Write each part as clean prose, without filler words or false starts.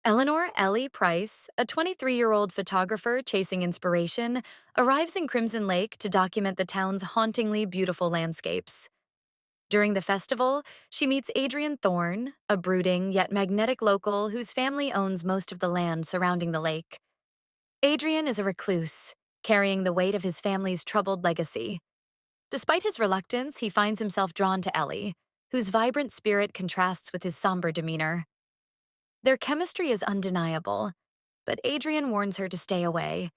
Eleanor Ellie Price, a 23-year-old photographer chasing inspiration, arrives in Crimson Lake to document the town's hauntingly beautiful landscapes. During the festival, she meets Adrian Thorne, a brooding yet magnetic local whose family owns most of the land surrounding the lake. Adrian is a recluse, carrying the weight of his family's troubled legacy. Despite his reluctance, he finds himself drawn to Ellie, whose vibrant spirit contrasts with his somber demeanor. Their chemistry is undeniable, but Adrian warns her to stay away.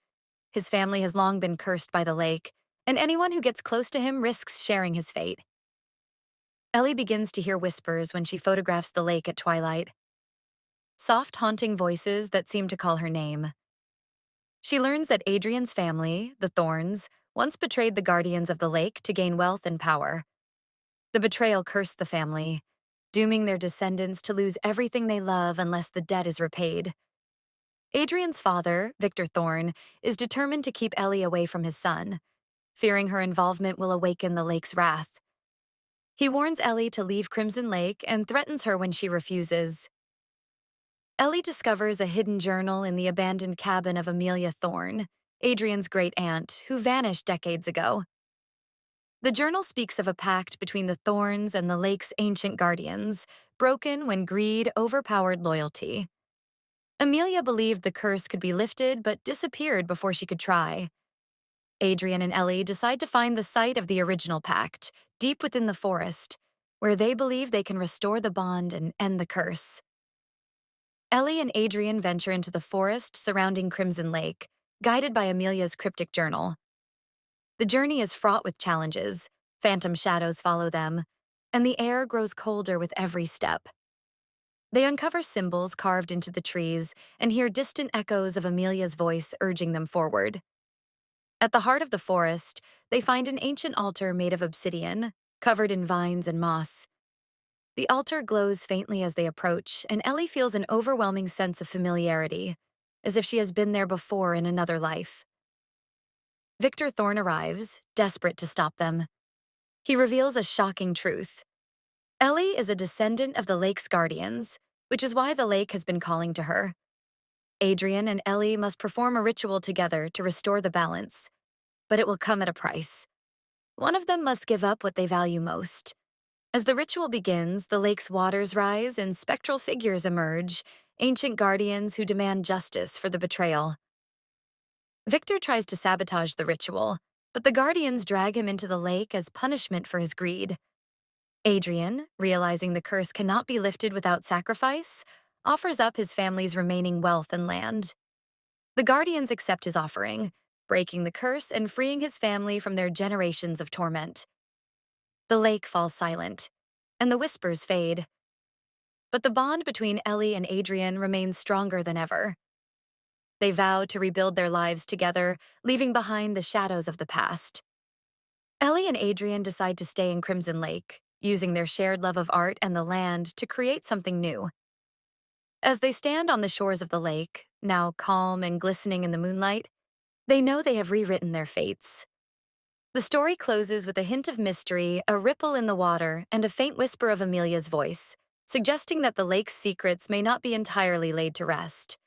His family has long been cursed by the lake, and anyone who gets close to him risks sharing his fate. Ellie begins to hear whispers when she photographs the lake at twilight, soft, haunting voices that seem to call her name. She learns that Adrian's family, the Thorns, once betrayed the guardians of the lake to gain wealth and power. The betrayal cursed the family, dooming their descendants to lose everything they love unless the debt is repaid. Adrian's father, Victor Thorne, is determined to keep Ellie away from his son, fearing her involvement will awaken the lake's wrath. He warns Ellie to leave Crimson Lake and threatens her when she refuses. Ellie discovers a hidden journal in the abandoned cabin of Amelia Thorne, Adrian's great aunt, who vanished decades ago. The journal speaks of a pact between the Thorns and the lake's ancient guardians, broken when greed overpowered loyalty. Amelia believed the curse could be lifted but disappeared before she could try. Adrian and Ellie decide to find the site of the original pact, deep within the forest, where they believe they can restore the bond and end the curse. Ellie and Adrian venture into the forest surrounding Crimson Lake, guided by Amelia's cryptic journal. The journey is fraught with challenges, phantom shadows follow them, and the air grows colder with every step. They uncover symbols carved into the trees and hear distant echoes of Amelia's voice urging them forward. At the heart of the forest, they find an ancient altar made of obsidian, covered in vines and moss. The altar glows faintly as they approach, and Ellie feels an overwhelming sense of familiarity, as if she has been there before in another life. Victor Thorne arrives, desperate to stop them. He reveals a shocking truth. Ellie is a descendant of the lake's guardians, which is why the lake has been calling to her. Adrian and Ellie must perform a ritual together to restore the balance, but it will come at a price. One of them must give up what they value most. As the ritual begins, the lake's waters rise and spectral figures emerge, ancient guardians who demand justice for the betrayal. Victor tries to sabotage the ritual, but the guardians drag him into the lake as punishment for his greed. Adrian, realizing the curse cannot be lifted without sacrifice, offers up his family's remaining wealth and land. The guardians accept his offering, breaking the curse and freeing his family from their generations of torment. The lake falls silent, and the whispers fade. But the bond between Ellie and Adrian remains stronger than ever. They vow to rebuild their lives together, leaving behind the shadows of the past. Ellie and Adrian decide to stay in Crimson Lake, using their shared love of art and the land to create something new. As they stand on the shores of the lake, now calm and glistening in the moonlight, they know they have rewritten their fates. The story closes with a hint of mystery, a ripple in the water, and a faint whisper of Amelia's voice, suggesting that the lake's secrets may not be entirely laid to rest.